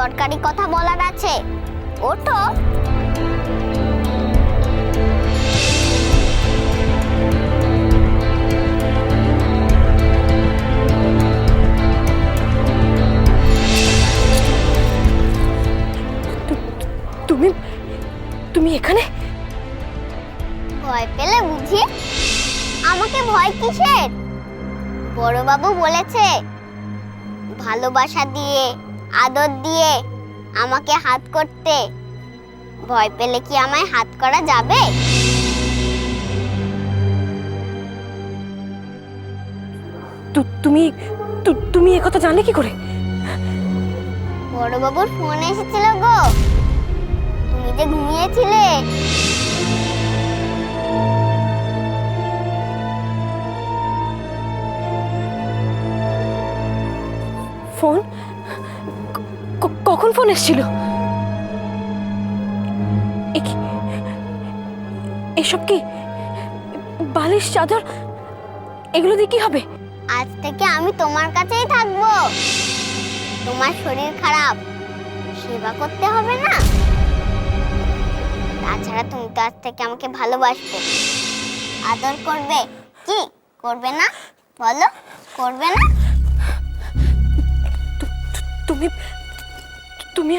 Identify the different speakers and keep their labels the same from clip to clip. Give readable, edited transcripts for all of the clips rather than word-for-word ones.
Speaker 1: দরকারি কথা বলার আছে। ওঠো।
Speaker 2: তুমি তুমি এখানে?
Speaker 1: ভয় পেলে বুঝি? আমাকে ভয় কিসের? বড়বাবু বলেছে ভালোবাসা দিয়ে, আদর দিয়ে আমাকে হাত করতে। ভয় পেলে কি আমায় হাত করা যাবে?
Speaker 2: তুমি তুমি এ কথা জানলে কি করে?
Speaker 1: বড়বাবুর ফোন এসেছিল গো। তুমি যে ঘুমিয়েছিলে।
Speaker 2: ফোন? কখন ফোন এসেছিল? এসব কি? বালিশ, চাদর, এগুলো দিয়ে কি হবে?
Speaker 1: আজ থেকে আমি তোমার কাছেই থাকবো। তোমার শরীর খারাপ, সেবা করতে হবে না? তাছাড়া তুমি তো আজ থেকে আমাকে ভালোবাসবে, আদর করবে। কি করবে না বলো? করবে না?
Speaker 2: তুমি তুমি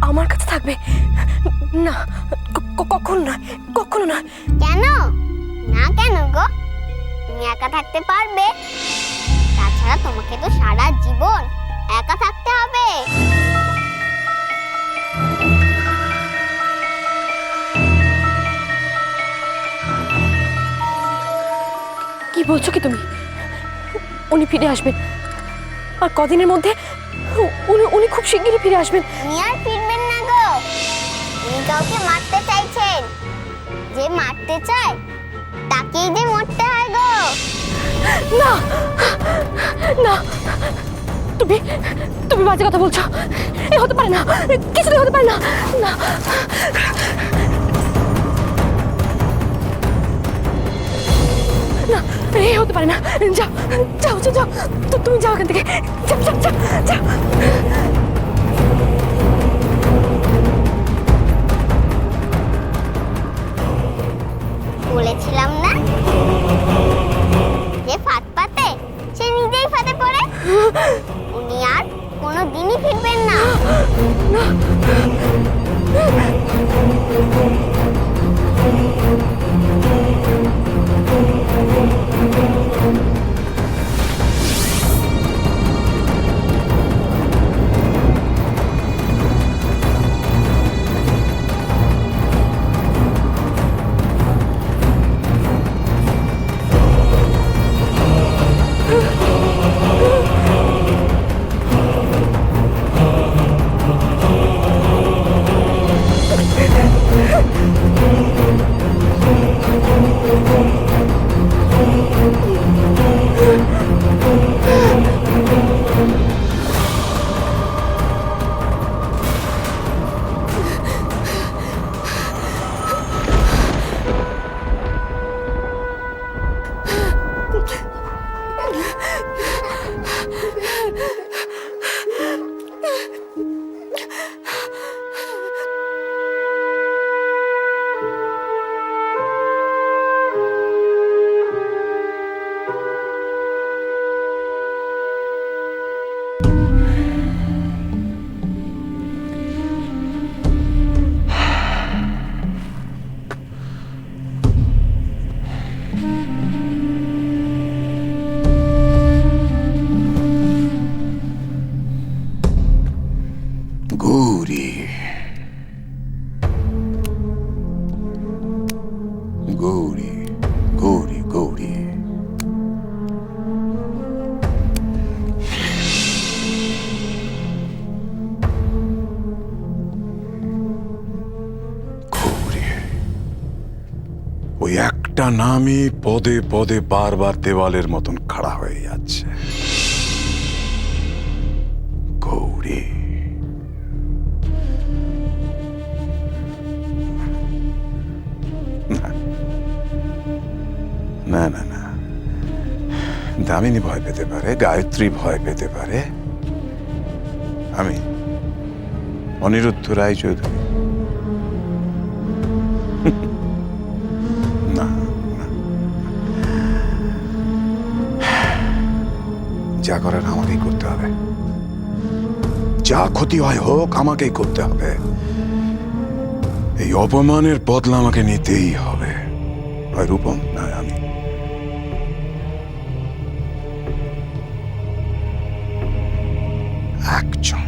Speaker 2: আমার কাছে থাকবে না? কখনো না, কখনো না।
Speaker 1: কেন না? কেন গো? তুমি একা থাকতে পারবে? তাছাড়া তোমাকে তো সারা জীবন একা থাকতে হবে।
Speaker 2: কি বলছো কি তুমি? উনি ফিরে আসবেন, আর কদিনের মধ্যে উনি খুব শিগগিরই ফিরে আসবেন।
Speaker 1: উনি আর ফিরবেন না গো। উনি কাউকে মারতে চাইছেন। যে মারতে চায় তাকেই যে মরতে হয় গো।
Speaker 2: না না, তুমি তুমি বাজে কথা বলছো। এ হতে পারে না, কিছুতেই হতে পারে না। না, না, এ হতে পারে না। যাও যাও যাও যাও, তুমি যাও এখান থেকে। যাও যাও যাও যাও।
Speaker 1: বলেছিলাম না, যে ফাঁদ পাতে সে নিজেই ফাঁদে পড়ে। উনি আর কোনোদিনই ফিরবেন না।
Speaker 3: গৌরী, গৌরী, গৌরী, গৌরী। গৌরী, ওই একটা নামই পদে পদে বারবার দেওয়ালের মতন খাড়া হয়ে যাচ্ছে। গৌরী। না না না, দামিনী ভয় পেতে পারে, গায়ত্রী ভয় পেতে পারে, আমি অনিরুদ্ধ রায়চৌধুরী? না, না। যা করার আমাকেই করতে হবে, যা ক্ষতি হয় হোক আমাকেই করতে হবে। এই অপমানের বদলা আমাকে নিতেই হবে, হয় রূপম না আমি। একজন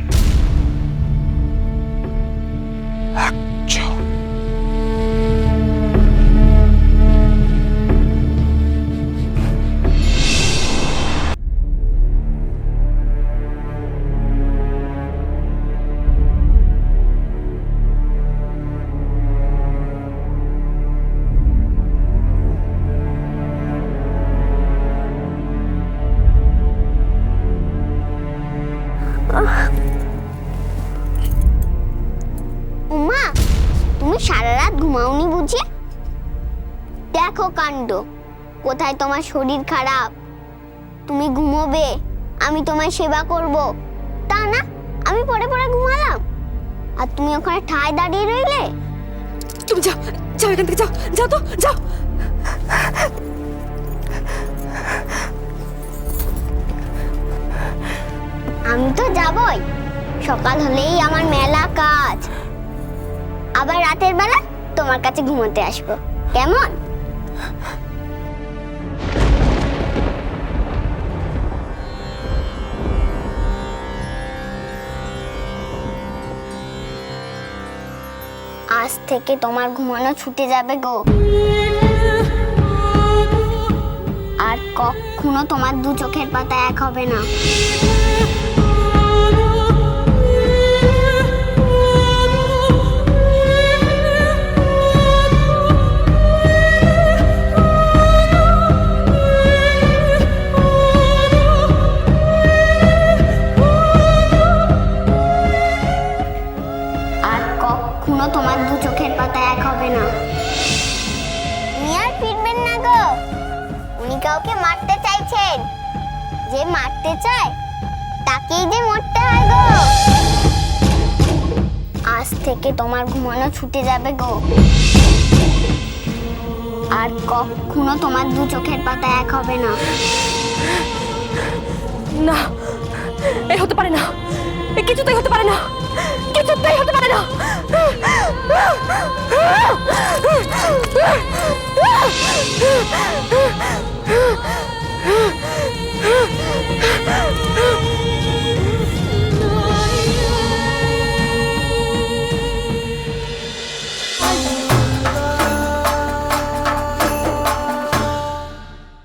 Speaker 3: একজন
Speaker 1: উমা, তুমি সারা রাত ঘুমাওনি বুঝি? দেখো কাণ্ড, কোথায় তোমার শরীর খারাপ, তুমি ঘুমোবে, আমি তোমার সেবা করব, তা না আমি পড়ে পড়ে ঘুমালাম আর তুমি ওখানে ঠায় দাঁড়িয়ে রইলে।
Speaker 2: তুমি যাও, যাও এখান থেকে, যাও, যাও তো, যাও।
Speaker 1: আমি তো যাবই, সকাল হলেই আমার মেলা কাজ, আবার রাতের বেলা তোমার কাছে ঘুমোতে আসবো, কেমন? আজ থেকে তোমার ঘুমানো ছুটে যাবে গো, আর কখনো তোমার দু চোখের পাতা এক হবে না। আর কখনো তোমার দু চোখের পাতা এক হবে না। উনি আর ফিরবেন না গো, উনি কাউকে মারতে চাইছেন, যে মারতে চায় তাকেই যে মরতে হয় গো। আজ থেকে তোমার ঘুমানো ছুটে যাবে গো, আর কখনো তোমার দু চোখের পাতা এক হবে না।
Speaker 2: না, এই হতে পারে না, এই কিছুতেই হতে পারে না, কিছুতেই হতে পারে না।